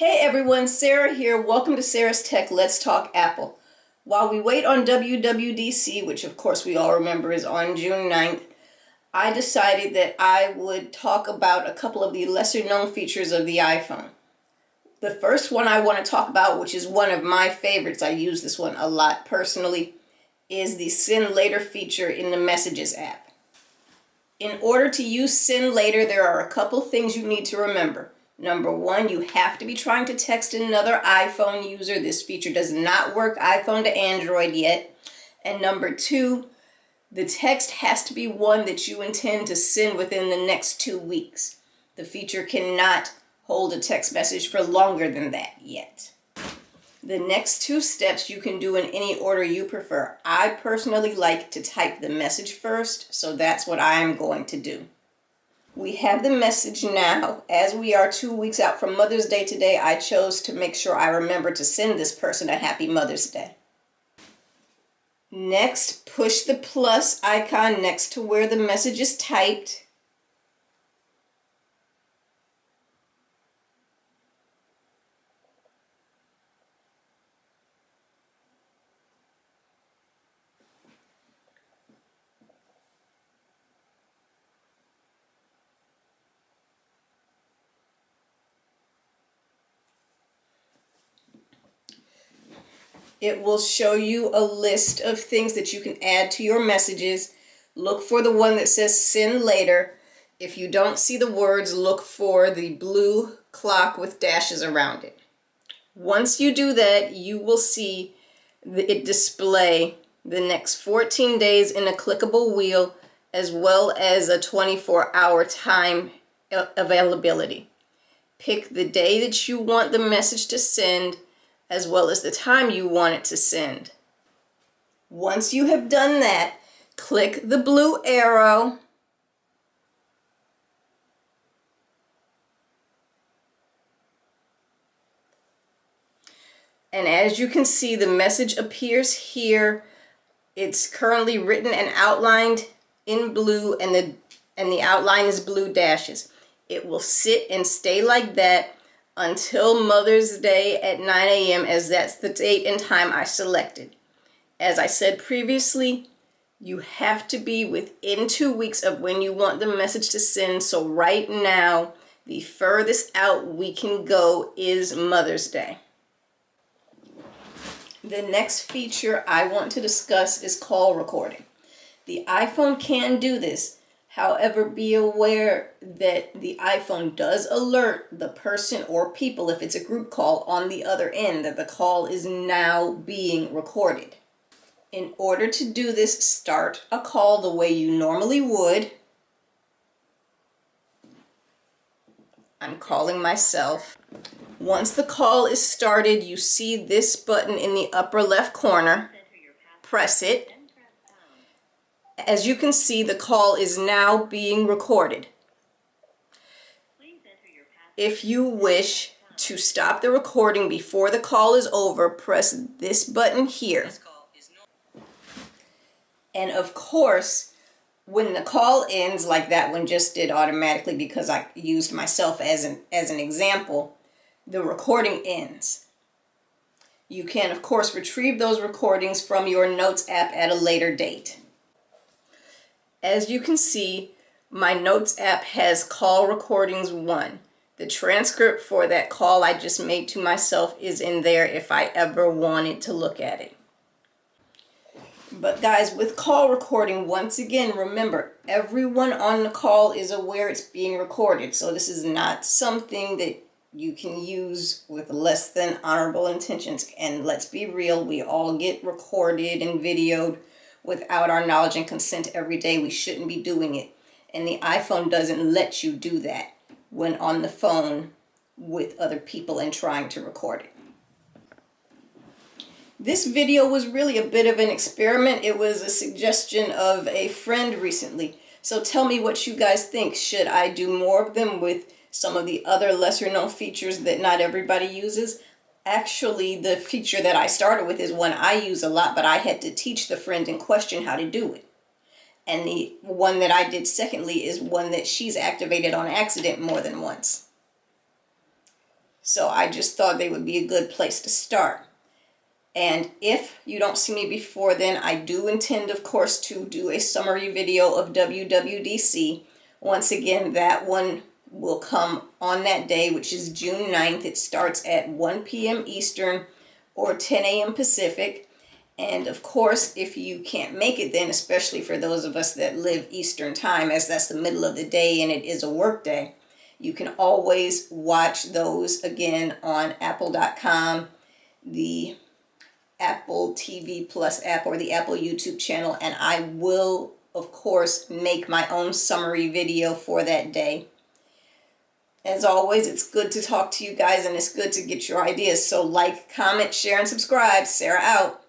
Hey everyone, Sarah here. Welcome to Sarah's Tech Let's Talk Apple. While we wait on WWDC, which of course we all remember is on June 9th, I decided that I would talk about a couple of the lesser known features of the iPhone. The first one I want to talk about, which is one of my favorites, I use this one a lot personally, is the Send Later feature in the Messages app. In order to use Send Later, there are a couple things you need to remember. Number one, you have to be trying to text another iPhone user. This feature does not work iPhone to Android yet. And number two, the text has to be one that you intend to send within the next 2 weeks. The feature cannot hold a text message for longer than that yet. The next two steps you can do in any order you prefer. I personally like to type the message first, so that's what I'm going to do. We have the message now. As we are 2 weeks out from Mother's Day today, I chose to make sure I remember to send this person a happy Mother's Day. Next, push the plus icon next to where the message is typed. It will show you a list of things that you can add to your messages. Look for the one that says Send Later. If you don't see the words, look for the blue clock with dashes around it. Once you do that, you will see it display the next 14 days in a clickable wheel, as well as a 24-hour time availability. Pick the day that you want the message to send, as well as the time you want it to send. Once you have done that, click the blue arrow and as you can see, the message appears here. It's currently written and outlined in blue, and the outline is blue dashes. It will sit and stay like that until Mother's Day at 9 a.m. as that's the date and time I selected. As I said previously, you have to be within 2 weeks of when you want the message to send. So right now, the furthest out we can go is Mother's Day. The next feature I want to discuss is call recording. The iPhone can do this. However, be aware that the iPhone does alert the person or people, if it's a group call, on the other end that the call is now being recorded. In order to do this, start a call the way you normally would. I'm calling myself. Once the call is started, you see this button in the upper left corner. Press it. As you can see, the call is now being recorded. If you wish to stop the recording before the call is over, press this button here. And of course, when the call ends, like that one just did automatically because I used myself as an example, the recording ends. You can, of course, retrieve those recordings from your Notes app at a later date. As you can see, my Notes app has call recordings 1. The transcript for that call I just made to myself is in there if I ever wanted to look at it. But guys, with call recording, once again, remember, everyone on the call is aware it's being recorded. So this is not something that you can use with less than honorable intentions. And let's be real, we all get recorded and videoed without our knowledge and consent every day. We shouldn't be doing it. And the iPhone doesn't let you do that when on the phone with other people and trying to record it. This video was really a bit of an experiment. It was a suggestion of a friend recently. So tell me what you guys think. Should I do more of them with some of the other lesser known features that not everybody uses? Actually, the feature that I started with is one I use a lot, but I had to teach the friend in question how to do it. And the one that I did secondly is one that she's activated on accident more than once. So I just thought they would be a good place to start. And if you don't see me before then, I do intend, of course, to do a summary video of WWDC. Once again, that one will come on that day, which is June 9th. It starts at 1 p.m. Eastern or 10 a.m. Pacific. And of course, if you can't make it then, especially for those of us that live Eastern time, as that's the middle of the day and it is a work day, you can always watch those again on apple.com, the Apple TV Plus app, or the Apple YouTube channel, and I will, of course, make my own summary video for that day. As always, it's good to talk to you guys, and it's good to get your ideas. So like, comment, share, and subscribe. Sarah out.